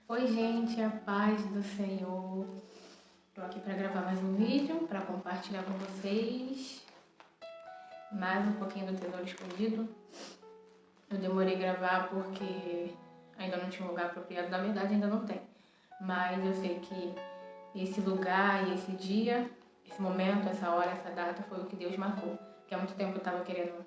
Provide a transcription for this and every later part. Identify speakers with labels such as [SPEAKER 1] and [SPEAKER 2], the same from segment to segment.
[SPEAKER 1] Oi gente, a paz do Senhor. Estou aqui para gravar mais um vídeo, para compartilhar com vocês mais um pouquinho do Tesouro Escondido. Eu demorei a gravar porque ainda não tinha um lugar apropriado, na verdade ainda não tem. Mas eu sei que esse lugar e esse dia, esse momento, essa hora, essa data foi o que Deus marcou. Que há muito tempo eu estava querendo,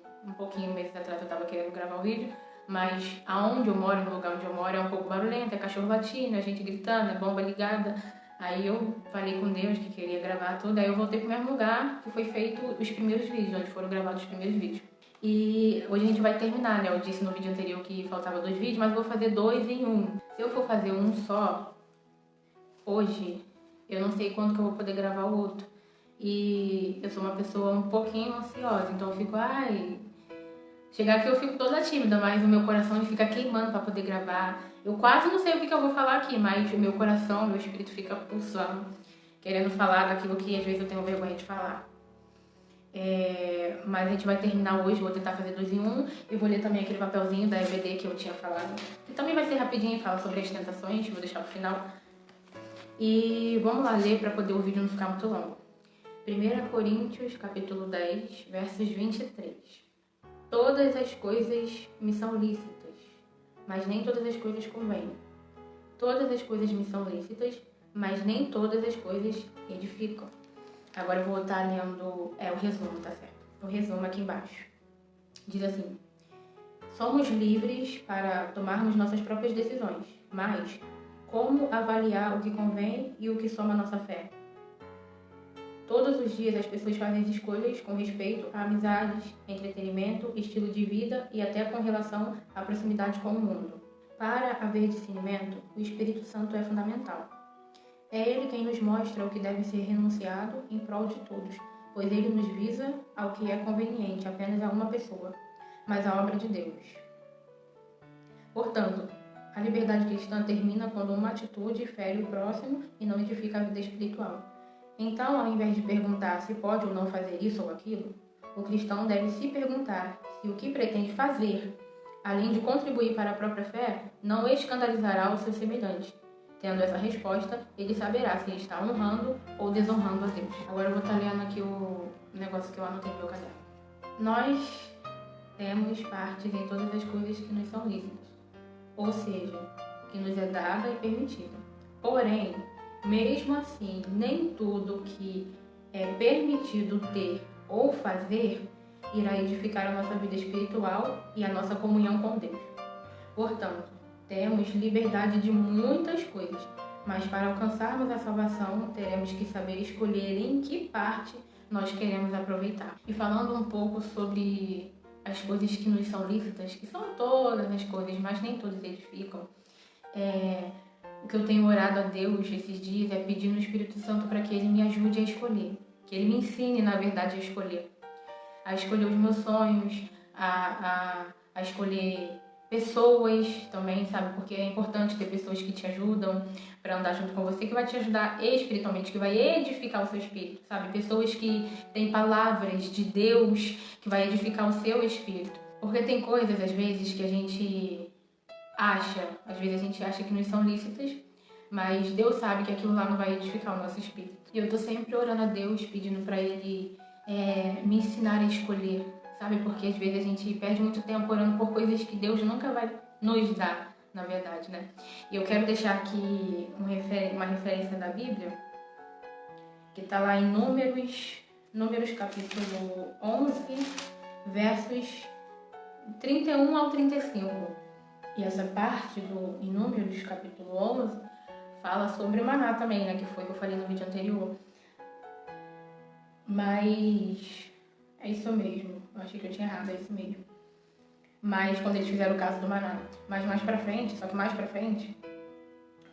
[SPEAKER 1] meses atrás eu estava querendo gravar o vídeo, mas aonde eu moro, no lugar onde eu moro, é um pouco barulhento, é cachorro latindo, é gente gritando, é bomba ligada. Aí eu falei com Deus que queria gravar tudo, aí eu voltei pro mesmo lugar que foi feito os primeiros vídeos, onde foram gravados os primeiros vídeos. E hoje a gente vai terminar, né? Eu disse no vídeo anterior que faltava 2 vídeos, mas eu vou fazer 2 em 1. Se eu for fazer um só, hoje, eu não sei quando que eu vou poder gravar o outro. E eu sou uma pessoa um pouquinho ansiosa, então eu fico, chegar aqui eu fico toda tímida, mas o meu coração fica queimando para poder gravar. Eu quase não sei o que eu vou falar aqui, mas o meu coração, meu espírito fica pulsando, querendo falar daquilo que às vezes eu tenho vergonha de falar. Mas a gente vai terminar hoje, vou tentar fazer 2 em 1 e vou ler também aquele papelzinho da EBD que eu tinha falado, que também vai ser rapidinho, fala sobre as tentações, vou deixar pro final. E vamos lá ler para poder o vídeo não ficar muito longo. 1 Coríntios, capítulo 10, versos 23. Todas as coisas me são lícitas, mas nem todas as coisas convêm. Todas as coisas me são lícitas, mas nem todas as coisas edificam. Agora eu vou estar lendo o resumo, tá certo? O resumo aqui embaixo. Diz assim: somos livres para tomarmos nossas próprias decisões, mas como avaliar o que convém e o que soma a nossa fé? Todos os dias as pessoas fazem escolhas com respeito a amizades, entretenimento, estilo de vida e até com relação à proximidade com o mundo. Para haver discernimento, o Espírito Santo é fundamental. É ele quem nos mostra o que deve ser renunciado em prol de todos, pois ele nos visa ao que é conveniente apenas a uma pessoa, mas a obra de Deus. Portanto, a liberdade cristã termina quando uma atitude fere o próximo e não edifica a vida espiritual. Então, ao invés de perguntar se pode ou não fazer isso ou aquilo, o cristão deve se perguntar se o que pretende fazer, além de contribuir para a própria fé, não escandalizará o seu semelhante. Tendo essa resposta, ele saberá se está honrando ou desonrando a Deus. Agora eu vou estar lendo aqui o negócio que eu anotei no meu caderno. Nós temos partes em todas as coisas que nos são lícitas, ou seja, que nos é dada e permitida. Porém, mesmo assim, nem tudo que é permitido ter ou fazer irá edificar a nossa vida espiritual e a nossa comunhão com Deus. Portanto, temos liberdade de muitas coisas, mas para alcançarmos a salvação, teremos que saber escolher em que parte nós queremos aproveitar. E falando um pouco sobre as coisas que nos são lícitas, que são todas as coisas, mas nem todas edificam, o que eu tenho orado a Deus esses dias é pedir no Espírito Santo para que Ele me ajude a escolher, que Ele me ensine, na verdade, a escolher os meus sonhos, a escolher pessoas também, sabe? Porque é importante ter pessoas que te ajudam para andar junto com você, que vai te ajudar espiritualmente, que vai edificar o seu espírito, sabe? Pessoas que têm palavras de Deus, que vai edificar o seu espírito. Porque tem coisas, às vezes, que a gente acha que não são lícitas, mas Deus sabe que aquilo lá não vai edificar o nosso espírito. E eu tô sempre orando a Deus, pedindo para Ele me ensinar a escolher, sabe? Porque às vezes a gente perde muito tempo orando por coisas que Deus nunca vai nos dar, na verdade, né? E eu quero deixar aqui uma referência da Bíblia, que tá lá em Números capítulo 11, versos 31 ao 35. E essa parte em Números capítulo 11 fala sobre o maná também, né? Que foi o que eu falei no vídeo anterior. Mas é isso mesmo. Eu achei que eu tinha errado, é isso mesmo. Mas quando eles fizeram o caso do maná. Mas mais pra frente,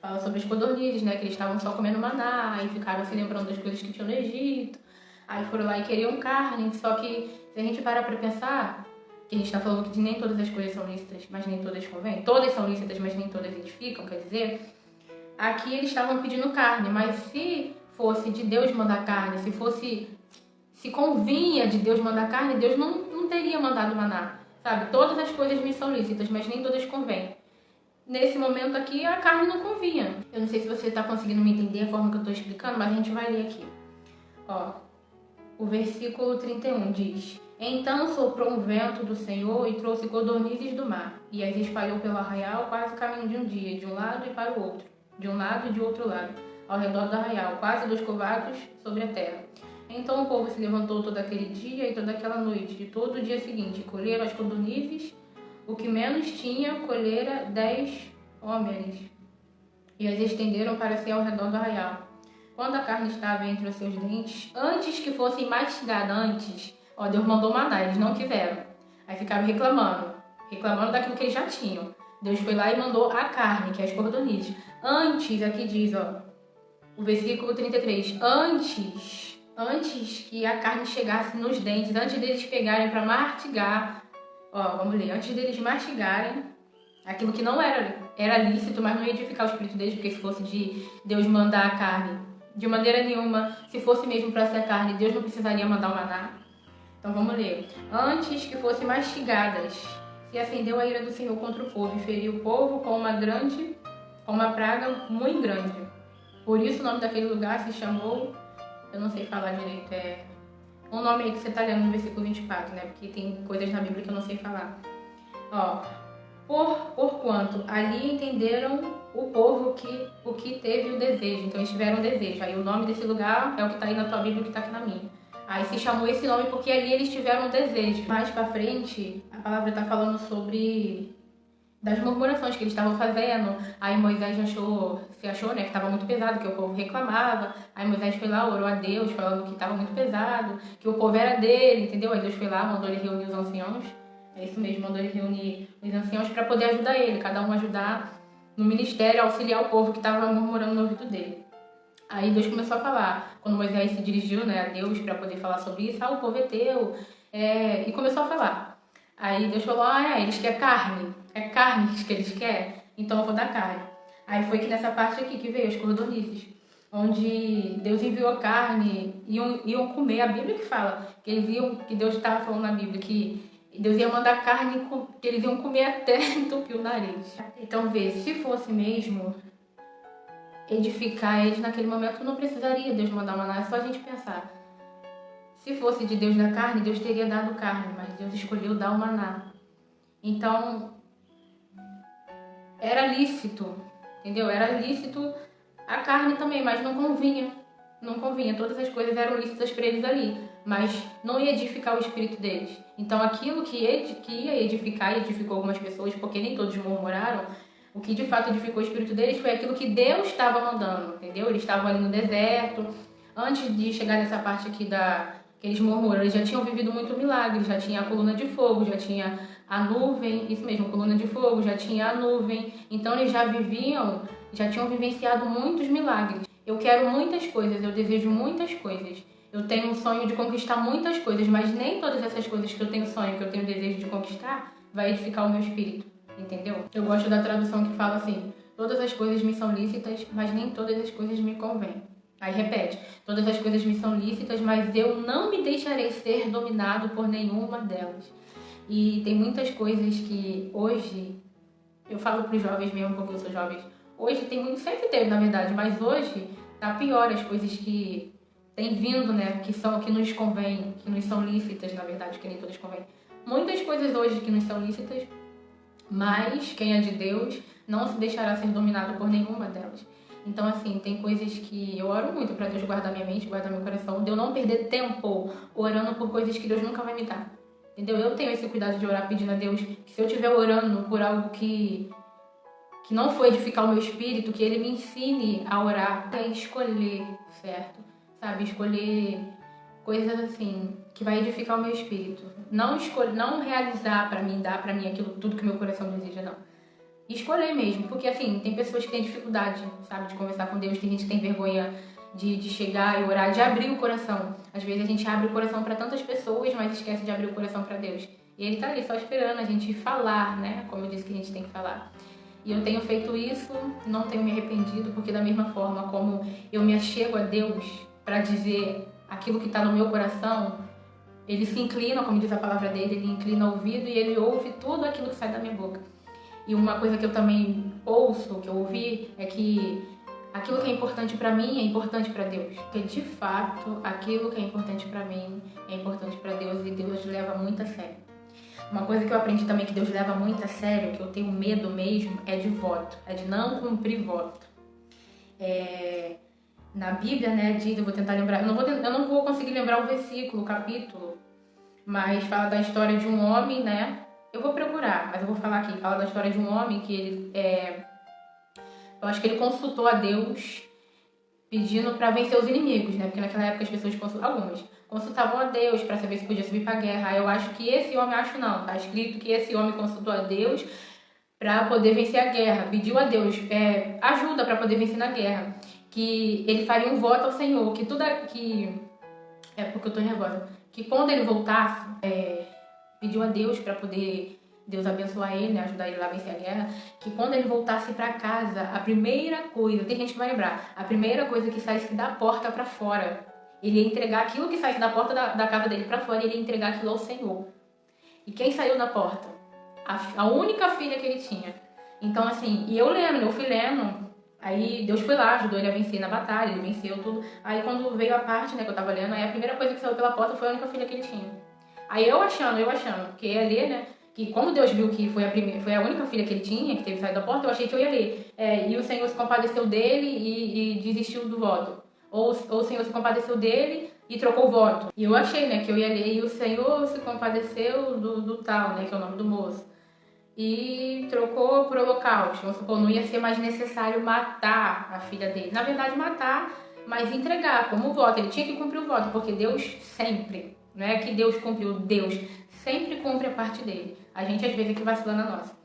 [SPEAKER 1] fala sobre as codornizes, né? Que eles estavam só comendo maná e ficaram se lembrando das coisas que tinham no Egito. Aí foram lá e queriam carne. Só que se a gente parar pra pensar, que a gente está falando que nem todas as coisas são lícitas, mas nem todas convêm. Todas são lícitas, mas nem todas edificam, quer dizer, aqui eles estavam pedindo carne, mas se fosse de Deus mandar carne, se convinha de Deus mandar carne, Deus não teria mandado maná, sabe? Todas as coisas me são lícitas, mas nem todas convêm. nesse momento aqui, a carne não convinha. Eu não sei se você está conseguindo me entender a forma que eu estou explicando, mas a gente vai ler aqui. Ó, o versículo 31 diz: Então soprou um vento do Senhor e trouxe codornizes do mar, e as espalhou pelo arraial quase caminho de um dia, de um lado e para o outro, de um lado e de outro lado, ao redor do arraial, quase 2 covados sobre a terra. Então o povo se levantou todo aquele dia e toda aquela noite, e todo o dia seguinte, colheram as codornizes, o que menos tinha, colhera 10 homens, e as estenderam para si ao redor do arraial. Quando a carne estava entre os seus dentes, antes que fossem mastigadas, Deus mandou maná, eles não quiseram. Aí ficaram reclamando daquilo que eles já tinham. Deus foi lá e mandou a carne, que é as codornizes. Antes, aqui diz, o versículo 33, antes que a carne chegasse nos dentes, antes deles pegarem para mastigar, vamos ler, antes deles mastigarem aquilo que não era lícito, mas não ia edificar o espírito deles, porque se fosse de Deus mandar a carne, de maneira nenhuma, se fosse mesmo para ser a carne, Deus não precisaria mandar o maná. Então vamos ler. Antes que fossem mastigadas, se acendeu a ira do Senhor contra o povo e feriu o povo com uma praga muito grande. Por isso o nome daquele lugar se chamou, eu não sei falar direito, um nome aí que você está lendo no versículo 24, né? Porque tem coisas na Bíblia que eu não sei falar. Porquanto ali entenderam o povo o que teve o desejo. Então eles tiveram desejo. Aí o nome desse lugar é o que está aí na tua Bíblia e o que está aqui na minha. Aí se chamou esse nome porque ali eles tiveram desejo. Mais pra frente, a palavra está falando sobre das murmurações que eles estavam fazendo. Aí Moisés se achou, né, que estava muito pesado, que o povo reclamava. Aí Moisés foi lá, orou a Deus, falando que estava muito pesado, que o povo era dele, entendeu? Aí Deus foi lá, mandou ele reunir os anciãos. É isso mesmo, mandou ele reunir os anciãos para poder ajudar ele, cada um ajudar no ministério, auxiliar o povo que estava murmurando no ouvido dele. Aí Deus começou a falar, quando Moisés se dirigiu, né, a Deus para poder falar sobre isso, o povo é teu, e começou a falar. Aí Deus falou, eles querem carne, é carne que eles querem, então eu vou dar carne. Aí foi que nessa parte aqui que veio as codornizes, onde Deus enviou carne, iam comer, a Bíblia que fala, que Deus estava falando na Bíblia, que Deus ia mandar carne que eles iam comer até entupir o nariz. Então vê, se fosse mesmo edificar eles naquele momento, não precisaria Deus mandar maná, é só a gente pensar. Se fosse de Deus da carne, Deus teria dado carne, mas Deus escolheu dar o maná. Então, era lícito, entendeu? Era lícito a carne também, mas não convinha. Não convinha, todas as coisas eram lícitas para eles ali, mas não ia edificar o espírito deles. Então, aquilo que ia edificar, e edificou algumas pessoas, porque nem todos murmuraram, o que de fato edificou o espírito deles foi aquilo que Deus estava mandando, entendeu? Eles estavam ali no deserto. Antes de chegar nessa parte aqui que eles murmuram, eles já tinham vivido muito milagre, já tinha a coluna de fogo, já tinha a nuvem, isso mesmo, coluna de fogo, já tinha a nuvem. Então eles já tinham vivenciado muitos milagres. Eu quero muitas coisas, eu desejo muitas coisas. Eu tenho um sonho de conquistar muitas coisas, mas nem todas essas coisas que eu tenho sonho, que eu tenho desejo de conquistar, vai edificar o meu espírito. Entendeu? Eu gosto da tradução que fala assim, todas as coisas me são lícitas, mas nem todas as coisas me convêm. Aí repete, todas as coisas me são lícitas, mas eu não me deixarei ser dominado por nenhuma delas. E tem muitas coisas que hoje, eu falo para os jovens mesmo, porque eu sou jovem, hoje tem muito, sempre teve na verdade, mas hoje tá pior as coisas que tem vindo, né, que nos convém, que nos são lícitas, na verdade, que nem todas convêm. Muitas coisas hoje que nos são lícitas, mas quem é de Deus não se deixará ser dominado por nenhuma delas. Então, assim, tem coisas que eu oro muito para Deus guardar minha mente, guardar meu coração, de eu não perder tempo orando por coisas que Deus nunca vai me dar. Entendeu? Eu tenho esse cuidado de orar pedindo a Deus que se eu estiver orando por algo que não for edificar o meu espírito, que Ele me ensine a orar, é escolher, certo? Sabe? Escolher coisas assim, que vai edificar o meu espírito. Não realizar para mim, dar para mim aquilo tudo que meu coração deseja, não. Escolher mesmo, porque assim, tem pessoas que têm dificuldade, sabe, de conversar com Deus, tem gente que tem vergonha de chegar e orar, de abrir o coração. Às vezes a gente abre o coração para tantas pessoas, mas esquece de abrir o coração para Deus. E Ele tá ali só esperando a gente falar, né, como eu disse que a gente tem que falar. E eu tenho feito isso, não tenho me arrependido, porque da mesma forma como eu me achego a Deus para dizer aquilo que está no meu coração, Ele se inclina, como diz a palavra dele, Ele inclina o ouvido e Ele ouve tudo aquilo que sai da minha boca. E uma coisa que eu também ouço, que eu ouvi, é que aquilo que é importante pra mim é importante pra Deus. Porque, de fato, aquilo que é importante pra mim é importante pra Deus e Deus leva muito a sério. Uma coisa que eu aprendi também que Deus leva muito a sério, que eu tenho medo mesmo, é de voto. É de não cumprir voto. Na Bíblia, né, diz, eu vou tentar lembrar, eu não vou conseguir lembrar o versículo, o capítulo, mas fala da história de um homem, né? Eu vou procurar, mas eu vou falar aqui. Fala da história de um homem que ele, eu acho que ele consultou a Deus pedindo para vencer os inimigos, né? Porque naquela época as pessoas algumas consultavam a Deus para saber se podia subir para a guerra. Aí eu acho que esse homem, acho não, tá escrito que esse homem consultou a Deus para poder vencer a guerra, pediu a Deus ajuda para poder vencer na guerra, que ele faria um voto ao Senhor, que tudo que é porque eu tô nervosa, que quando ele voltasse, pediu a Deus para poder Deus abençoar ele, né, ajudar ele lá a vencer a guerra, que quando ele voltasse para casa, a primeira coisa, tem gente que vai lembrar, a primeira coisa que saísse da porta para fora, ele ia entregar aquilo que saísse da porta da casa dele para fora, ele ia entregar aquilo ao Senhor. E quem saiu da porta? A única filha que ele tinha. Então, assim, e eu fui lendo, aí Deus foi lá, ajudou ele a vencer na batalha, ele venceu tudo. Aí quando veio a parte, né, que eu tava lendo, aí a primeira coisa que saiu pela porta foi a única filha que ele tinha. Aí eu achando, porque ia ler, né, que como Deus viu que foi a única filha que ele tinha, que teve saído da porta, eu achei que eu ia ler. E o Senhor se compadeceu dele e desistiu do voto. Ou o Senhor se compadeceu dele e trocou o voto. E eu achei, né, que eu ia ler, e o Senhor se compadeceu do tal, né, que é o nome do moço. E trocou por holocausto. Vamos supor, não ia ser mais necessário matar a filha dele. Na verdade, matar, mas entregar como voto. Ele tinha que cumprir o voto, porque Deus sempre, não é que Deus cumpriu, Deus sempre cumpre a parte dele. A gente, às vezes, é que vacila na nossa.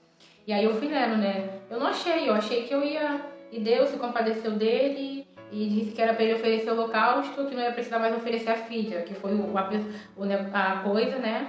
[SPEAKER 1] E aí eu fui lendo, né? Eu achei que eu ia... E Deus se compadeceu dele e disse que era para ele oferecer o holocausto, que não ia precisar mais oferecer a filha, que foi a coisa, né?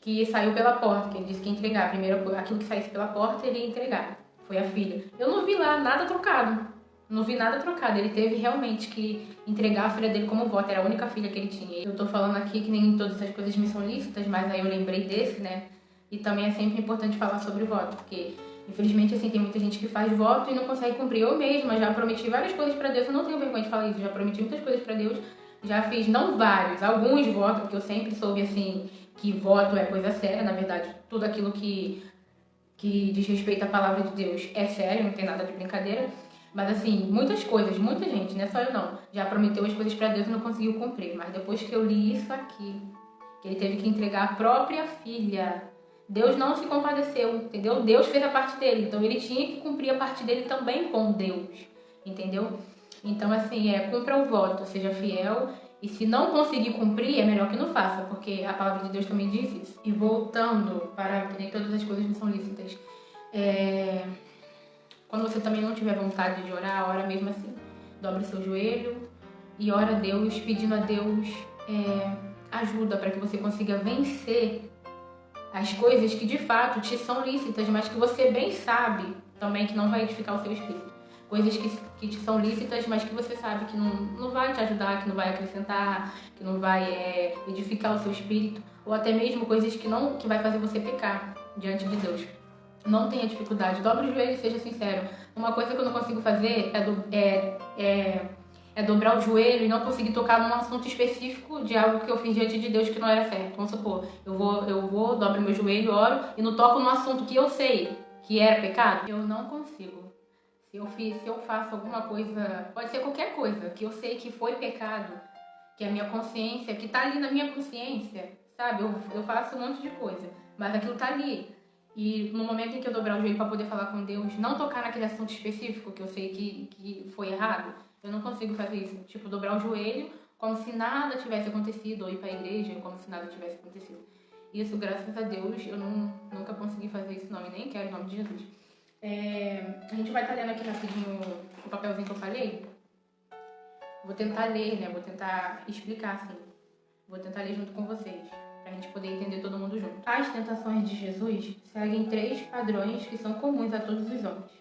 [SPEAKER 1] Que saiu pela porta, que ele disse que ia entregar. Primeiro, aquilo que saísse pela porta, ele ia entregar. Foi a filha. Eu não vi lá nada trocado. Não vi nada trocado. Ele teve realmente que entregar a filha dele como voto. Era a única filha que ele tinha. Eu tô falando aqui que nem todas essas coisas me são lícitas, mas aí eu lembrei desse, né? E também é sempre importante falar sobre voto, porque infelizmente assim tem muita gente que faz voto e não consegue cumprir. Eu mesma já prometi várias coisas pra Deus. Eu não tenho vergonha de falar isso. Já prometi muitas coisas pra Deus. Já fiz, não vários, alguns votos, porque eu sempre soube assim que voto é coisa séria. Na verdade, tudo aquilo que diz respeito à palavra de Deus é sério, não tem nada de brincadeira. Mas assim, muitas coisas, muita gente, não é só eu não, já prometeu as coisas pra Deus e não conseguiu cumprir. Mas depois que eu li isso aqui, que ele teve que entregar a própria filha, Deus não se compadeceu, entendeu? Deus fez a parte dele, então ele tinha que cumprir a parte dele também com Deus, entendeu? Então assim, cumpra o voto, seja fiel. E se não conseguir cumprir, é melhor que não faça, porque a palavra de Deus também diz isso. E voltando para que nem todas as coisas não são lícitas, quando você também não tiver vontade de orar, ora mesmo assim. Dobre seu joelho e ora a Deus, pedindo a Deus ajuda para que você consiga vencer as coisas que de fato te são lícitas, mas que você bem sabe também que não vai edificar o seu espírito. Coisas que te são lícitas, mas que você sabe que não vai te ajudar, que não vai acrescentar, que não vai edificar o seu espírito, ou até mesmo coisas que vai fazer você pecar diante de Deus. Não tenha dificuldade, dobre o joelho e seja sincero. Uma coisa que eu não consigo fazer é dobrar o joelho e não conseguir tocar num assunto específico de algo que eu fiz diante de Deus que não era certo. Vamos supor, eu vou dobro meu joelho, oro e não toco num assunto que eu sei que era pecado. Eu não consigo. Se eu faço alguma coisa, pode ser qualquer coisa, que eu sei que foi pecado, que a minha consciência, que tá ali na minha consciência, sabe? Eu faço um monte de coisa, mas aquilo tá ali. E no momento em que eu dobrar o joelho para poder falar com Deus, não tocar naquele assunto específico que eu sei que foi errado, eu não consigo fazer isso. Tipo, dobrar o joelho como se nada tivesse acontecido, ou ir para a igreja como se nada tivesse acontecido. Isso, graças a Deus, eu nunca consegui fazer isso, não, e nem quero, em nome de Jesus. A gente vai estar lendo aqui rapidinho o papelzinho que eu falei. Vou tentar ler, né? Vou tentar explicar, assim. Vou tentar ler junto com vocês, pra gente poder entender todo mundo junto. As tentações de Jesus seguem 3 padrões que são comuns a todos os homens.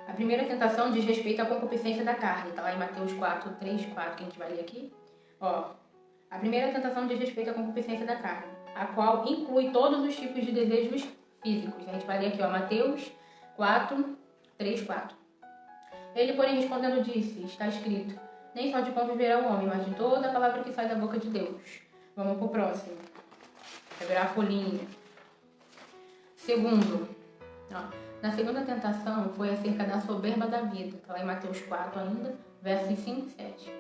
[SPEAKER 1] A primeira tentação diz respeito à concupiscência da carne. Tá lá em Mateus 4, 3, 4, que a gente vai ler aqui. A primeira tentação diz respeito à concupiscência da carne, a qual inclui todos os tipos de desejos físicos. A gente vai ler aqui, Mateus 4, 3, 4. Ele, porém, respondendo, disse: está escrito, nem só de pão viverá o homem, mas de toda a palavra que sai da boca de Deus. Vamos pro próximo. Vai virar a folhinha. Segundo, ó, na segunda tentação foi acerca da soberba da vida. Está lá em Mateus 4 ainda, versos 5 e 7.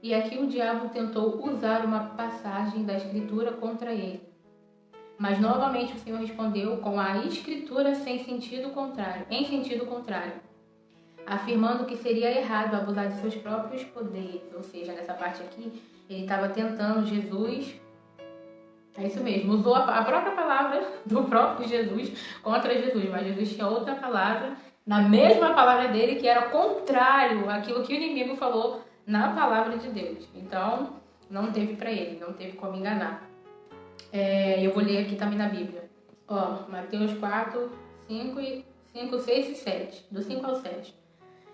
[SPEAKER 1] E aqui o diabo tentou usar uma passagem da Escritura contra ele. Mas novamente o Senhor respondeu com a Escritura em sentido contrário, afirmando que seria errado abusar de seus próprios poderes. Ou seja, nessa parte aqui, ele estava tentando Jesus. É isso mesmo, usou a própria palavra do próprio Jesus contra Jesus, mas Jesus tinha outra palavra, na mesma palavra dele, que era contrário àquilo que o inimigo falou na palavra de Deus. Então, não teve para ele, não teve como enganar. Eu vou ler aqui também na Bíblia. Ó, Mateus 4, 5, 6 e 7, do 5 ao 7.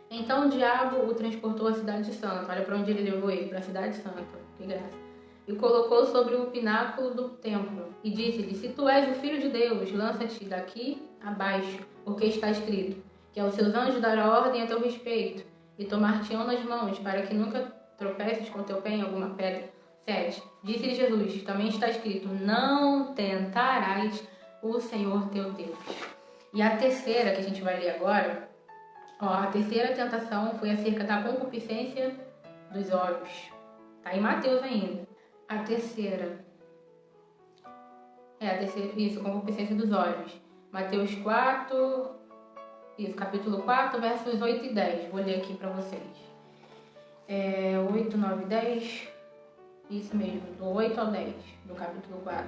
[SPEAKER 1] Então o diabo o transportou à cidade santa. Olha para onde ele levou ele, para a cidade santa. Que graça. E colocou sobre o pináculo do templo. E disse-lhe: se tu és o filho de Deus, lança-te daqui abaixo, porque está escrito que aos seus anjos dará ordem a teu respeito, e tomar-te-ão nas mãos, para que nunca tropeces com teu pé em alguma pedra. 7. Disse-lhe Jesus: também está escrito: não tentarás o Senhor teu Deus. E a terceira, que a gente vai ler agora, a terceira tentação foi acerca da concupiscência dos olhos. Está em Mateus ainda. A terceira, isso, concupiscência dos olhos. Mateus 4, isso, capítulo 4, versos 8 e 10. Vou ler aqui para vocês. 8, 9 e 10. Isso mesmo, do 8 ao 10, do capítulo 4.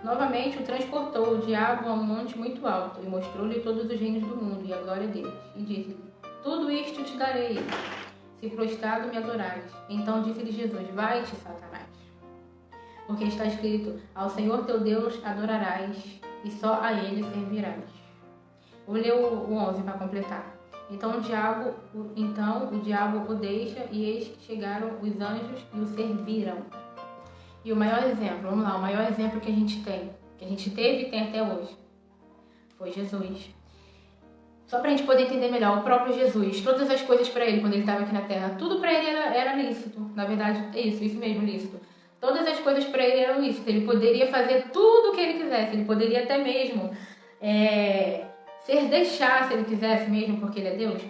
[SPEAKER 1] Novamente o transportou o diabo a um monte muito alto e mostrou-lhe todos os reinos do mundo e a glória deles. E disse-lhe: tudo isto te darei, se prostrado me adorares. Então disse-lhe Jesus: vai-te, Satanás. Porque está escrito: ao Senhor teu Deus adorarás e só a Ele servirás. Vou ler o 11 para completar. Então o diabo o deixa, e eis que chegaram os anjos e o serviram. E o maior exemplo, vamos lá, o maior exemplo que a gente tem, que a gente teve e tem até hoje, foi Jesus. Só para a gente poder entender melhor, o próprio Jesus, todas as coisas para ele, quando ele estava aqui na Terra, tudo para ele era lícito. Na verdade, é isso mesmo, lícito. Todas as coisas para ele eram lícitas. Ele poderia fazer tudo o que ele quisesse. Ele poderia até mesmo deixar, se ele quisesse mesmo, porque ele é Deus.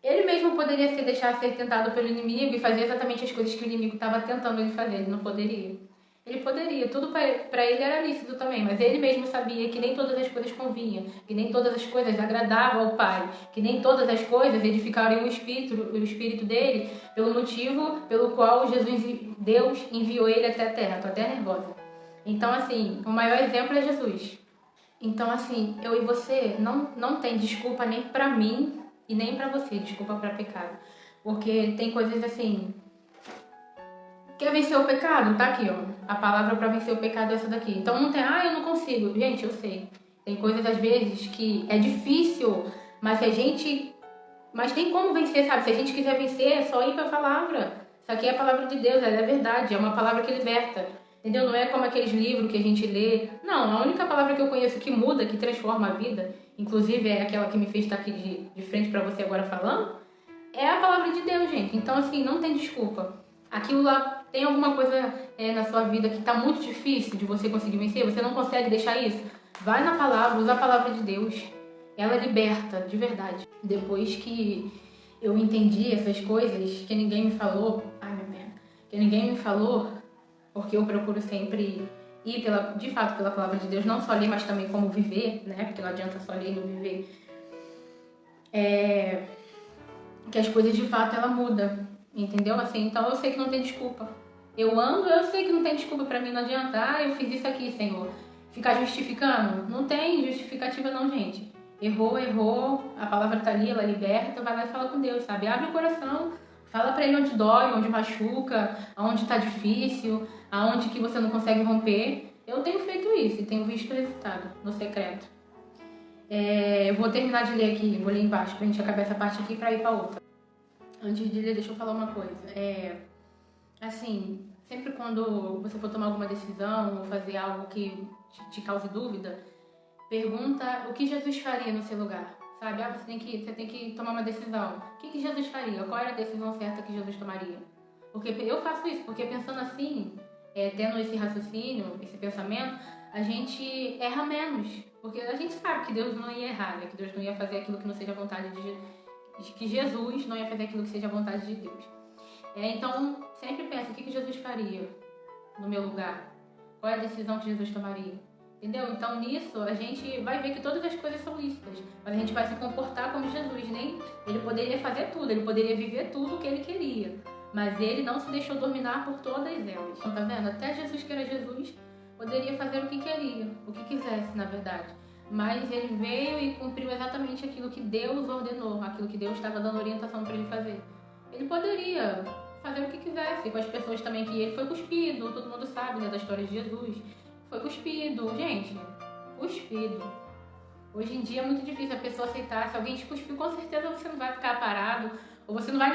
[SPEAKER 1] Ele mesmo poderia deixar ser tentado pelo inimigo e fazer exatamente as coisas que o inimigo estava tentando ele fazer. Ele não poderia. Ele poderia, tudo para ele era lícito também, mas ele mesmo sabia que nem todas as coisas convinham, que nem todas as coisas agradavam ao Pai, que nem todas as coisas edificariam o espírito dele, pelo motivo pelo qual Deus enviou ele até a terra. Tua terra é nervosa. Então, assim, o maior exemplo é Jesus. Então, assim, eu e você não tem desculpa nem para mim e nem para você, desculpa para pecado. Porque tem coisas assim... Quer vencer o pecado? Tá aqui, ó. A palavra para vencer o pecado é essa daqui. Então não tem, eu não consigo. Gente, eu sei. Tem coisas às vezes que é difícil, mas tem como vencer, sabe? Se a gente quiser vencer, é só ir para a palavra. Isso aqui é a palavra de Deus, ela é verdade, é uma palavra que liberta. Entendeu? Não é como aqueles livros que a gente lê. Não, a única palavra que eu conheço que muda, que transforma a vida, inclusive é aquela que me fez estar aqui de frente para você agora falando, é a palavra de Deus, gente. Então, assim, não tem desculpa. Aquilo lá, tem alguma coisa na sua vida que está muito difícil de você conseguir vencer, você não consegue deixar isso? Vai na palavra, usa a palavra de Deus. Ela liberta, de verdade. Depois que eu entendi essas coisas, que ninguém me falou, porque eu procuro sempre ir, de fato, pela palavra de Deus, não só ler, mas também como viver, né? Porque não adianta só ler e não viver. Que as coisas, de fato, ela muda. Entendeu? Assim, então eu sei que não tem desculpa. Eu sei que não tem desculpa pra mim, não adianta. Eu fiz isso aqui, Senhor. Ficar justificando? Não tem justificativa não, gente. Errou, a palavra tá ali, ela liberta, vai lá e fala com Deus, sabe? Abre o coração, fala pra ele onde dói, onde machuca, aonde tá difícil, aonde que você não consegue romper. Eu tenho feito isso e tenho visto o resultado no secreto. Eu vou terminar de ler aqui, vou ler embaixo pra gente acabar essa parte aqui pra ir pra outra. Antes de ler, deixa eu falar uma coisa. Assim, sempre quando você for tomar alguma decisão ou fazer algo que te cause dúvida, Pergunta o que Jesus faria no seu lugar, sabe? Você tem que tomar uma decisão. O que Jesus faria? Qual era a decisão certa que Jesus tomaria? Porque eu faço isso, porque pensando assim, tendo esse raciocínio, esse pensamento, a gente erra menos. Porque a gente sabe que Deus não ia errar, né? Que Deus não ia fazer aquilo que não seja a vontade de Jesus. Que Jesus não ia fazer aquilo que seja a vontade de Deus. Então, sempre pensa, o que Jesus faria no meu lugar? Qual é a decisão que Jesus tomaria? Entendeu? Então, nisso, a gente vai ver que todas as coisas são lícitas. Mas a gente vai se comportar como Jesus. Ele poderia fazer tudo, ele poderia viver tudo o que ele queria. Mas ele não se deixou dominar por todas elas. Então, tá vendo? Até Jesus, que era Jesus, poderia fazer o que queria, o que quisesse, na verdade. Mas ele veio e cumpriu exatamente aquilo que Deus ordenou, aquilo que Deus estava dando orientação para ele fazer. Ele poderia fazer o que quisesse com as pessoas também, que ele foi cuspido, todo mundo sabe, né, da história de Jesus. Foi cuspido, gente, cuspido. Hoje em dia é muito difícil a pessoa aceitar. Se alguém te cuspiu, com certeza você não vai ficar parado, ou você não vai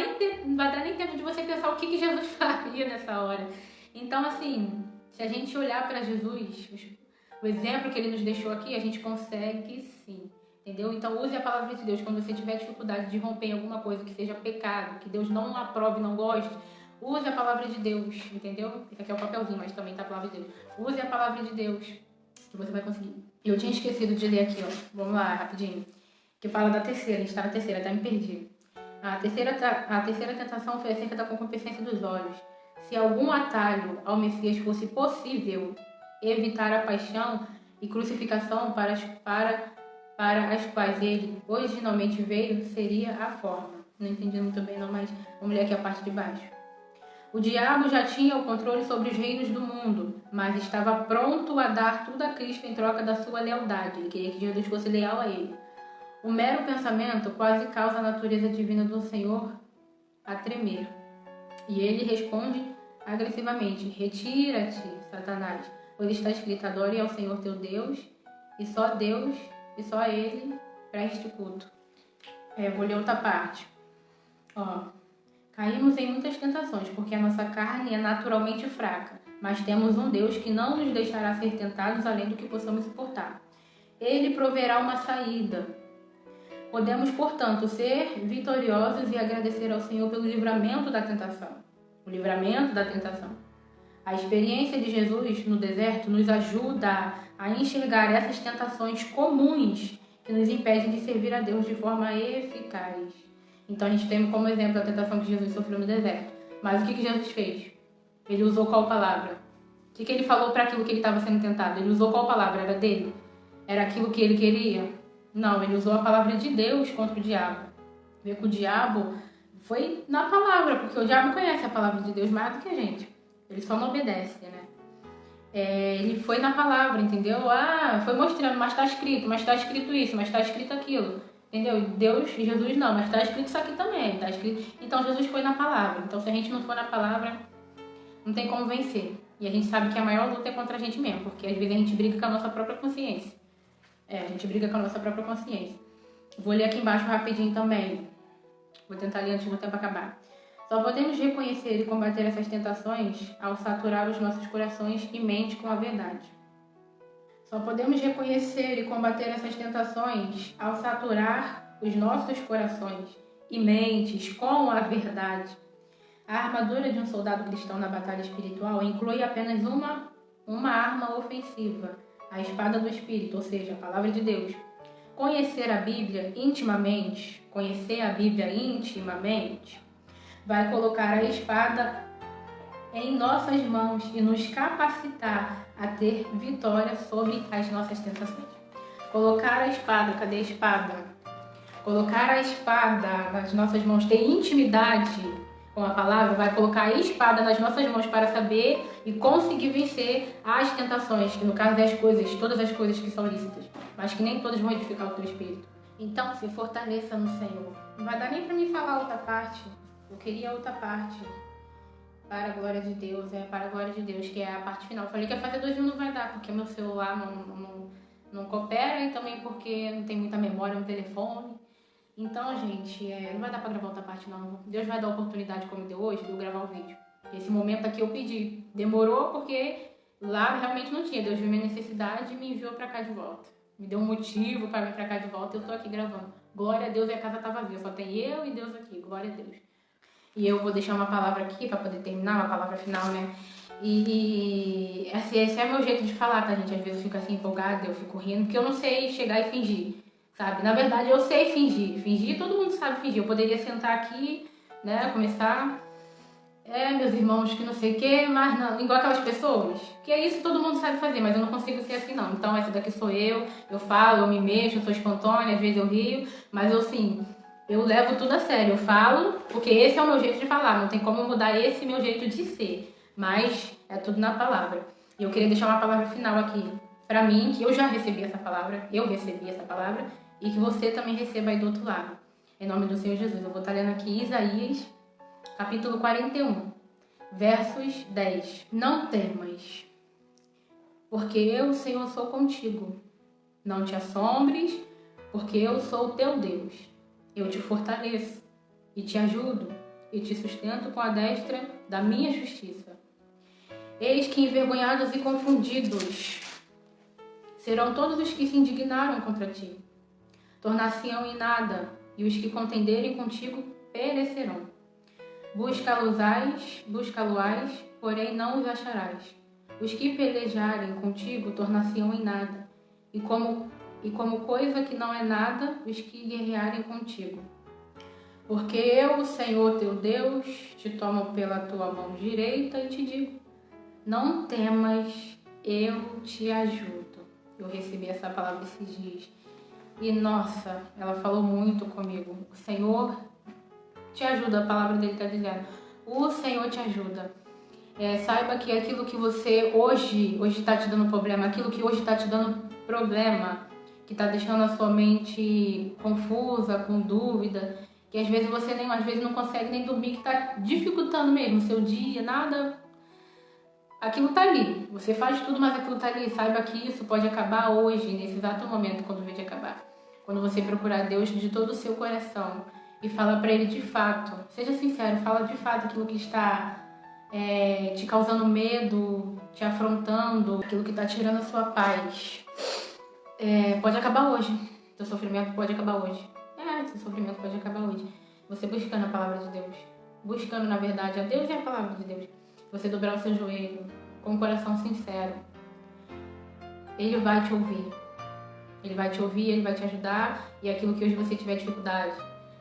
[SPEAKER 1] dar nem tempo de você pensar o que Jesus faria nessa hora. Então, assim, se a gente olhar para Jesus, o exemplo que ele nos deixou aqui, a gente consegue sim, entendeu? Então, use a palavra de Deus quando você tiver dificuldade de romper em alguma coisa que seja pecado, que Deus não aprove, não goste. Use a palavra de Deus, entendeu? Esse aqui é o papelzinho, mas também tá a palavra de Deus. Use a palavra de Deus, que você vai conseguir. Eu tinha esquecido de ler aqui, ó. Vamos lá, rapidinho. Que fala da terceira, a gente tá na terceira, até me perdi. A terceira tentação foi acerca da concupiscência dos olhos. Se algum atalho ao Messias fosse possível evitar a paixão e crucificação para as quais ele originalmente veio, seria a forma. Não entendi muito bem não, mas vamos ler aqui a parte de baixo. O diabo já tinha o controle sobre os reinos do mundo, mas estava pronto a dar tudo a Cristo em troca da sua lealdade. Ele queria que Jesus fosse leal a ele. O mero pensamento quase causa a natureza divina do Senhor a tremer. E ele responde agressivamente: retira-te, Satanás, pois está escrito: adore ao Senhor teu Deus, e só a Ele preste culto. Vou ler outra parte. Caímos em muitas tentações, porque a nossa carne é naturalmente fraca, mas temos um Deus que não nos deixará ser tentados além do que possamos suportar. Ele proverá uma saída. Podemos, portanto, ser vitoriosos e agradecer ao Senhor pelo livramento da tentação. O livramento da tentação. A experiência de Jesus no deserto nos ajuda a enxergar essas tentações comuns que nos impedem de servir a Deus de forma eficaz. Então a gente tem como exemplo a tentação que Jesus sofreu no deserto. Mas o que Jesus fez? Ele usou qual palavra? O que ele falou para aquilo que ele estava sendo tentado? Ele usou qual palavra? Era dele? Era aquilo que ele queria? Não, ele usou a palavra de Deus contra o diabo. Ver que o diabo foi na palavra, porque o diabo conhece a palavra de Deus mais do que a gente. Ele só não obedece, né? Ele foi na palavra, entendeu? Foi mostrando, mas está escrito isso, mas está escrito aquilo. Entendeu? Deus, Jesus não, mas está escrito isso aqui também. Tá escrito... Então Jesus foi na palavra. Então se a gente não for na palavra, não tem como vencer. E a gente sabe que a maior luta é contra a gente mesmo, porque às vezes a gente briga com a nossa própria consciência. A gente briga com a nossa própria consciência. Vou ler aqui embaixo rapidinho também. Vou tentar ler antes do tempo acabar. Só podemos reconhecer e combater essas tentações ao saturar os nossos corações e mente com a verdade. Só podemos reconhecer e combater essas tentações ao saturar os nossos corações e mentes com a verdade. A armadura de um soldado cristão na batalha espiritual inclui apenas uma arma ofensiva, a espada do Espírito, ou seja, a palavra de Deus. Conhecer a Bíblia intimamente, vai colocar a espada em nossas mãos e nos capacitar a ter vitória sobre as nossas tentações. Colocar a espada, cadê a espada? Colocar a espada nas nossas mãos, ter intimidade com a palavra, vai colocar a espada nas nossas mãos para saber e conseguir vencer as tentações, que no caso é todas as coisas que são lícitas, mas que nem todas vão edificar o teu espírito. Então, se fortaleça no Senhor. Não vai dar nem para mim falar outra parte. Eu queria outra parte. Para a glória de Deus, para a glória de Deus, que é a parte final. Eu falei que ia fazer 2 não vai dar, porque meu celular não coopera e também porque não tem muita memória no telefone. Então, gente, não vai dar pra gravar outra parte não. Deus vai dar a oportunidade, como deu hoje, de eu gravar o vídeo. Esse momento aqui eu pedi. Demorou porque lá realmente não tinha. Deus viu minha necessidade e me enviou pra cá de volta. me deu um motivo para vir para cá de volta e eu tô aqui gravando. Glória a Deus, e a casa tá vazia, só tem eu e Deus aqui, glória a Deus. E eu vou deixar uma palavra aqui para poder terminar, uma palavra final, né? E esse é meu jeito de falar, tá, gente? Às vezes eu fico assim empolgada, eu fico rindo, porque eu não sei chegar e fingir, sabe? Na verdade, eu sei fingir. Fingir, todo mundo sabe fingir. Eu poderia sentar aqui, né, começar... meus irmãos que não sei o que, mas não, igual aquelas pessoas, que é isso, todo mundo sabe fazer, mas eu não consigo ser assim não. Então essa daqui sou eu falo, eu me mexo, eu sou espontânea, às vezes eu rio, mas eu assim, eu levo tudo a sério, eu falo, porque esse é o meu jeito de falar, não tem como mudar esse meu jeito de ser, mas é tudo na palavra. E eu queria deixar uma palavra final aqui, pra mim, que eu já recebi essa palavra, e que você também receba aí do outro lado. Em nome do Senhor Jesus, eu vou estar lendo aqui Isaías, capítulo 41, versos 10. Não temas, porque eu, Senhor, sou contigo. Não te assombres, porque eu sou o teu Deus. Eu te fortaleço e te ajudo e te sustento com a destra da minha justiça. Eis que envergonhados e confundidos serão todos os que se indignaram contra ti. Tornar-se-ão em nada, e os que contenderem contigo perecerão. Busca-lo-ás, porém não os acharás. Os que pelejarem contigo tornar-se-ão em nada, e como coisa que não é nada, os que guerrearem contigo. Porque eu, o Senhor teu Deus, te tomo pela tua mão direita e te digo, não temas, eu te ajudo. Eu recebi essa palavra esses dias. E nossa, ela falou muito comigo. O Senhor te ajuda, a palavra dele está dizendo. O Senhor te ajuda. Saiba que aquilo que você hoje está te dando problema, aquilo que hoje está te dando problema, que está deixando a sua mente confusa, com dúvida, que às vezes você às vezes não consegue nem dormir, que está dificultando mesmo o seu dia, nada. Aquilo está ali. Você faz tudo, mas aquilo está ali. Saiba que isso pode acabar hoje, nesse exato momento, quando o vídeo acabar. Quando você procurar Deus de todo o seu coração e falar para Ele de fato. Seja sincero, fala de fato aquilo que está te causando medo, te afrontando, aquilo que está tirando a sua paz. Pode acabar hoje. Seu sofrimento pode acabar hoje. Seu sofrimento pode acabar hoje. Você buscando a palavra de Deus. Buscando, na verdade, a Deus e a palavra de Deus. Você dobrar o seu joelho com o coração sincero. Ele vai te ouvir. Ele vai te ouvir, Ele vai te ajudar. E aquilo que hoje você tiver dificuldade,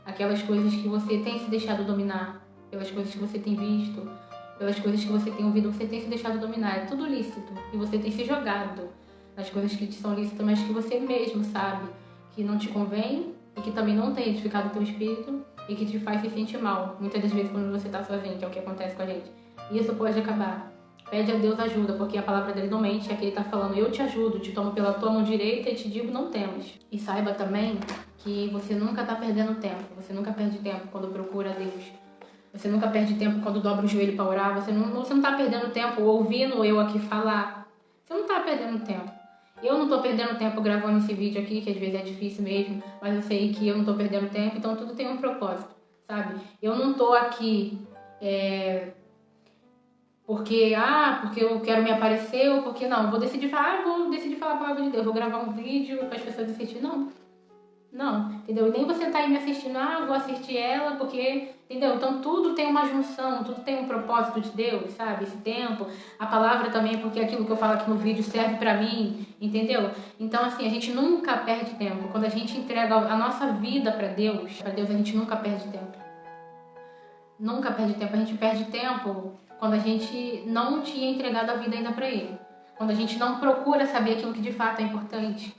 [SPEAKER 1] aquelas coisas que você tem se deixado dominar, pelas coisas que você tem visto, pelas coisas que você tem ouvido, você tem se deixado dominar. É tudo lícito. E você tem se jogado nas coisas que te são lícitas, mas que você mesmo sabe que não te convém e que também não tem edificado o teu espírito e que te faz se sentir mal. Muitas das vezes quando você está sozinho, que é o que acontece com a gente. E isso pode acabar. Pede a Deus ajuda, porque a palavra dele não mente, é que ele está falando, eu te ajudo, te tomo pela tua mão direita e te digo, não temas. E saiba também que você nunca está perdendo tempo, você nunca perde tempo quando procura Deus. Você nunca perde tempo quando dobra o joelho para orar, você não está perdendo tempo ouvindo eu aqui falar. Você não está perdendo tempo. Eu não estou perdendo tempo gravando esse vídeo aqui, que às vezes é difícil mesmo, mas eu sei que eu não estou perdendo tempo, então tudo tem um propósito, sabe? Eu não estou aqui porque eu quero me aparecer, ou porque não, vou decidir falar a palavra de Deus, vou gravar um vídeo para as pessoas assistirem. Não, entendeu? E nem você tá aí me assistindo, vou assistir ela, porque, entendeu? Então tudo tem uma junção, tudo tem um propósito de Deus, sabe? Esse tempo, a palavra também, porque aquilo que eu falo aqui no vídeo serve pra mim, entendeu? Então, assim, a gente nunca perde tempo. Quando a gente entrega a nossa vida pra Deus, a gente nunca perde tempo. Nunca perde tempo. A gente perde tempo quando a gente não tinha entregado a vida ainda pra Ele. Quando a gente não procura saber aquilo que de fato é importante.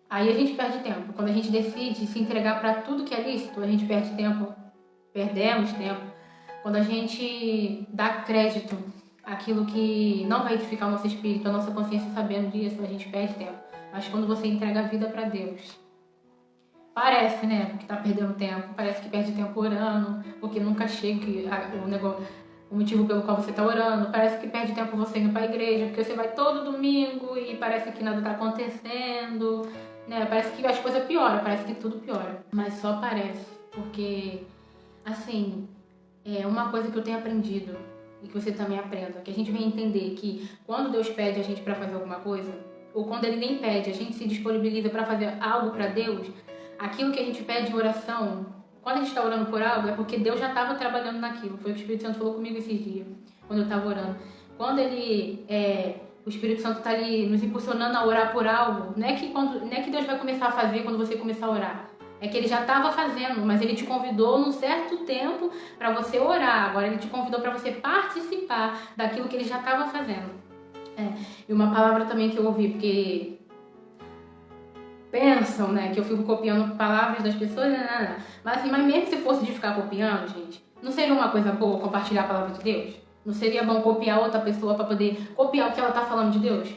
[SPEAKER 1] Aí a gente perde tempo. Quando a gente decide se entregar para tudo que é lícito, a gente perde tempo, perdemos tempo. Quando a gente dá crédito àquilo que não vai edificar o nosso espírito, a nossa consciência sabendo disso, a gente perde tempo. Mas quando você entrega a vida para Deus, parece, né, que tá perdendo tempo, parece que perde tempo orando, porque nunca chega o motivo pelo qual você está orando, parece que perde tempo você indo para a igreja, porque você vai todo domingo e parece que nada está acontecendo, né? Parece que as coisas pioram, parece que tudo piora, mas só parece, porque, assim, uma coisa que eu tenho aprendido e que você também aprenda, que a gente vem entender que quando Deus pede a gente para fazer alguma coisa, ou quando ele nem pede, a gente se disponibiliza para fazer algo para Deus, aquilo que a gente pede em oração, quando a gente está orando por algo, é porque Deus já estava trabalhando naquilo. Foi o que o Espírito Santo falou comigo esses dias, quando eu estava orando. Quando o Espírito Santo está ali nos impulsionando a orar por algo, não é que Deus vai começar a fazer quando você começar a orar. É que ele já estava fazendo, mas ele te convidou num certo tempo para você orar. Agora ele te convidou para você participar daquilo que ele já estava fazendo. E uma palavra também que eu ouvi, porque pensam, né, que eu fico copiando palavras das pessoas, mas assim, mas mesmo se fosse de ficar copiando, gente, não seria uma coisa boa compartilhar a palavra de Deus? Não seria bom copiar outra pessoa para poder copiar o que ela está falando de Deus?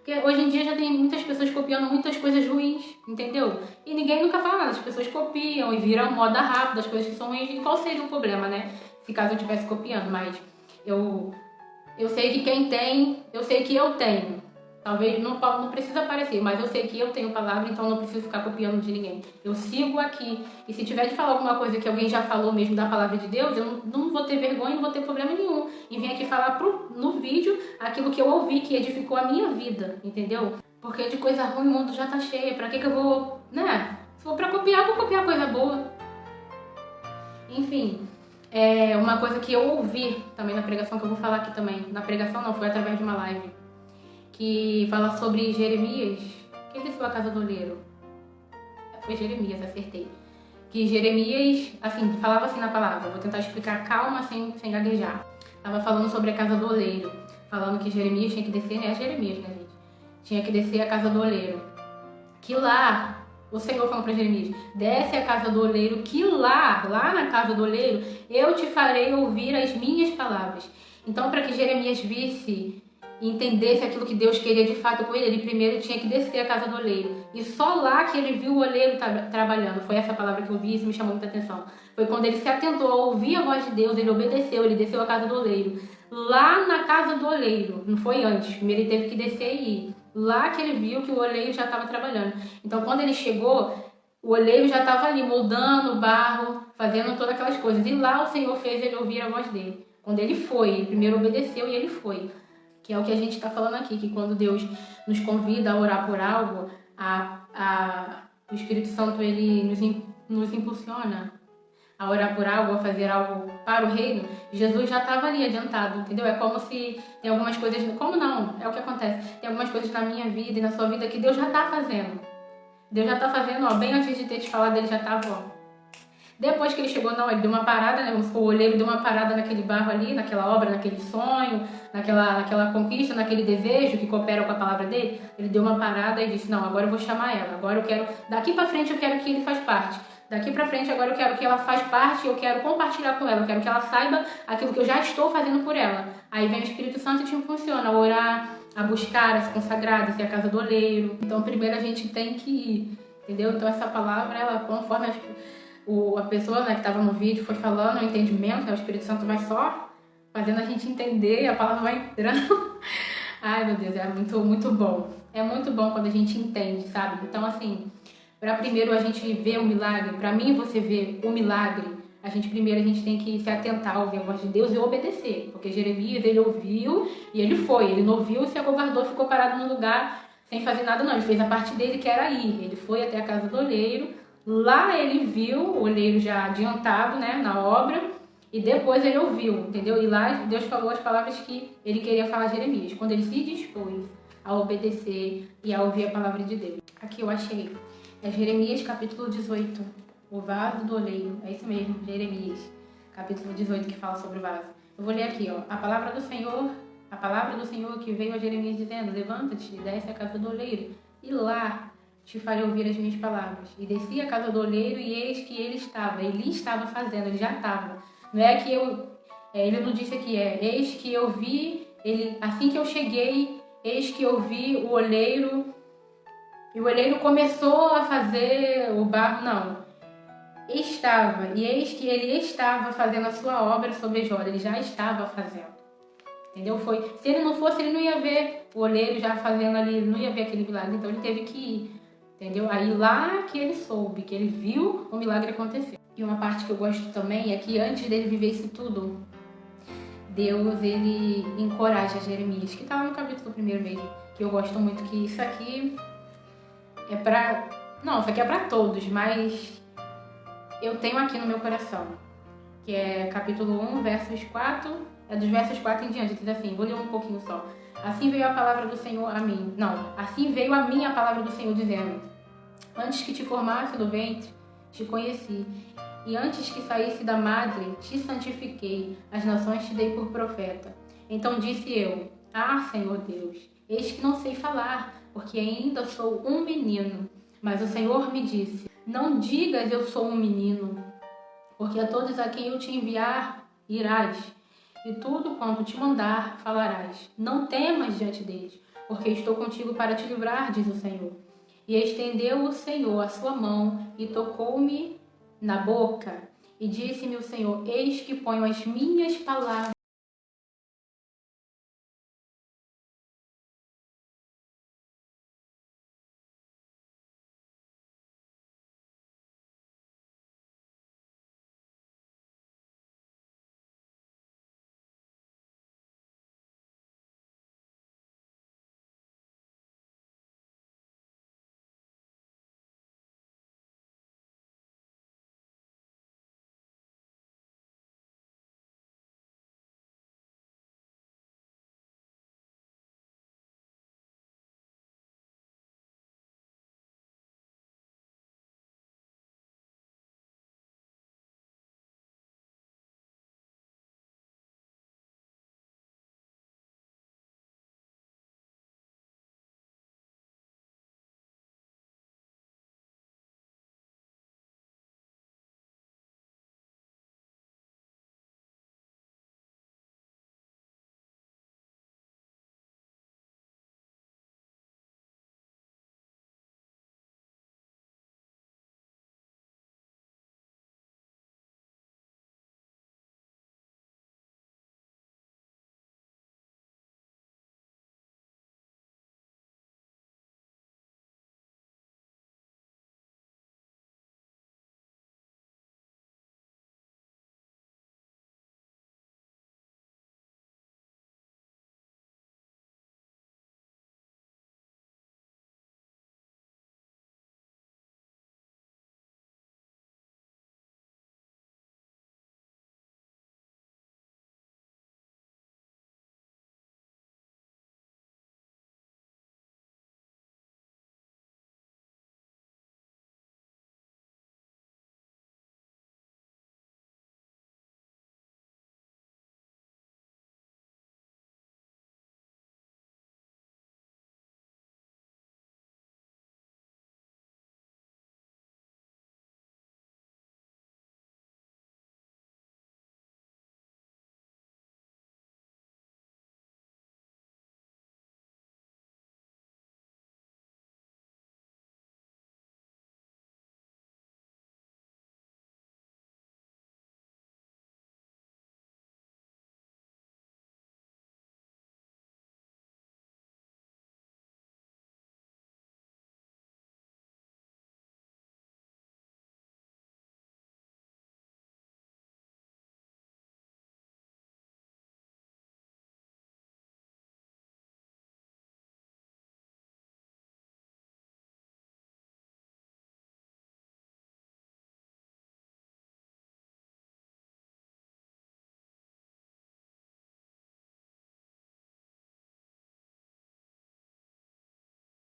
[SPEAKER 1] Porque hoje em dia já tem muitas pessoas copiando muitas coisas ruins, entendeu? E ninguém nunca fala nada, as pessoas copiam e viram moda rápida, as coisas que são ruins. E qual seria o problema, né? Se caso eu estivesse copiando, mas eu sei que quem tem, eu sei que eu tenho. Talvez não precisa aparecer, mas eu sei que eu tenho palavra, então não preciso ficar copiando de ninguém. Eu sigo aqui. E se tiver de falar alguma coisa que alguém já falou mesmo da palavra de Deus, eu não vou ter vergonha, não vou ter problema nenhum em vir aqui falar no vídeo aquilo que eu ouvi, que edificou a minha vida, entendeu? Porque de coisa ruim o mundo já tá cheio. Pra que eu vou, né? Se for pra copiar, vou copiar coisa boa. Enfim, uma coisa que eu ouvi também na pregação, que eu vou falar aqui também. Na pregação não, foi através de uma live. Que fala sobre Jeremias. Quem desceu a casa do oleiro? Foi Jeremias, acertei. Que Jeremias, assim, falava assim na palavra. Vou tentar explicar calma, sem gaguejar. Tava falando sobre a casa do oleiro. Falando que Jeremias tinha que descer, né? É Jeremias, né, gente? Tinha que descer a casa do oleiro. Que lá, o Senhor falou para Jeremias, desce a casa do oleiro, que lá na casa do oleiro, eu te farei ouvir as minhas palavras. Então, para que Jeremias visse e entendesse aquilo que Deus queria de fato com ele primeiro tinha que descer a casa do oleiro. E só lá que ele viu o oleiro trabalhando. Foi essa palavra que eu vi e isso me chamou muita atenção. Foi quando ele se atentou a ouvir a voz de Deus, ele obedeceu, ele desceu a casa do oleiro. Lá na casa do oleiro, não foi antes, primeiro ele teve que descer e ir. Lá que ele viu que o oleiro já estava trabalhando. Então quando ele chegou, o oleiro já estava ali moldando o barro, fazendo todas aquelas coisas. E lá o Senhor fez ele ouvir a voz dele. Quando ele foi, ele primeiro obedeceu e ele foi. Que é o que a gente está falando aqui, que quando Deus nos convida a orar por algo, o Espírito Santo ele nos impulsiona a orar por algo, a fazer algo para o reino. Jesus já estava ali adiantado, entendeu? É como se tem algumas coisas, como não? É o que acontece. Tem algumas coisas na minha vida e na sua vida que Deus já está fazendo. Deus já está fazendo, ó, bem antes de ter te falado, ele já estava, ó. Depois que ele chegou, não, ele deu uma parada, né? O oleiro deu uma parada naquele barro ali, naquela obra, naquele sonho, naquela conquista, naquele desejo que coopera com a palavra dele. Ele deu uma parada e disse, não, agora eu vou chamar ela. Agora eu quero, daqui pra frente eu quero que ele faz parte. Daqui pra frente agora eu quero que ela faz parte, eu quero compartilhar com ela, eu quero que ela saiba aquilo que eu já estou fazendo por ela. Aí vem o Espírito Santo e te impulsiona a orar, a buscar, a se consagrar, a ser a casa do oleiro. Então primeiro a gente tem que ir, entendeu? Então essa palavra, ela conforme a pessoa, né, que estava no vídeo foi falando, o entendimento, né, o Espírito Santo vai só fazendo a gente entender e a palavra vai entrando. Ai, meu Deus, é muito, muito bom. É muito bom quando a gente entende, sabe? Então, assim, para primeiro a gente ver o milagre, para mim você ver o milagre, primeiro a gente tem que se atentar ao ouvir a voz de Deus e obedecer. Porque Jeremias, ele ouviu e ele foi. Ele não ouviu e se acovardou, ficou parado no lugar sem fazer nada não. Ele fez a parte dele que era ir. Ele foi até a casa do oleiro. Lá ele viu o oleiro já adiantado, né, na obra, e depois ele ouviu, entendeu? E lá Deus falou as palavras que ele queria falar a Jeremias, quando ele se dispôs a obedecer e a ouvir a palavra de Deus. Aqui eu achei, é Jeremias capítulo 18, o vaso do oleiro, é isso mesmo, Jeremias, capítulo 18, que fala sobre o vaso. Eu vou ler aqui, ó, a palavra do Senhor que veio a Jeremias dizendo, levanta-te e desce a casa do oleiro, e lá te farei ouvir as minhas palavras. E desci a casa do oleiro e eis que ele estava fazendo, ele já estava. Não é que ele não disse aqui, eis que eu vi, assim que eu cheguei, eis que eu vi o oleiro, e o oleiro começou a fazer o barro, não. Estava, e eis que ele estava fazendo a sua obra sobre a joia, ele já estava fazendo. Entendeu? Se ele não fosse, ele não ia ver o oleiro já fazendo ali, ele não ia ver aquele milagre, então ele teve que ir. Entendeu? Aí lá que ele soube, que ele viu o milagre acontecer. E uma parte que eu gosto também é que antes dele viver isso tudo, Deus, ele encoraja Jeremias, que está lá no capítulo 1 mesmo. que eu gosto muito, que isso aqui é pra... Não, isso aqui é pra todos, mas eu tenho aqui no meu coração, que é capítulo 1, versos 4, é dos versos 4 em diante, diz assim, vou ler um pouquinho só. Assim veio a palavra do Senhor a mim. Não, assim veio a mim a palavra do Senhor dizendo: antes que te formasse no ventre, te conheci. E antes que saísse da madre, te santifiquei. As nações te dei por profeta. Então disse eu: ah, Senhor Deus, eis que não sei falar, porque ainda sou um menino. Mas o Senhor me disse: não digas eu sou um menino, porque a todos a quem eu te enviar irás, e tudo quanto te mandar falarás. Não temas diante deles, porque estou contigo para te livrar, diz o Senhor. E estendeu o Senhor a sua mão e tocou-me na boca. E disse-me o Senhor: eis que ponho as minhas palavras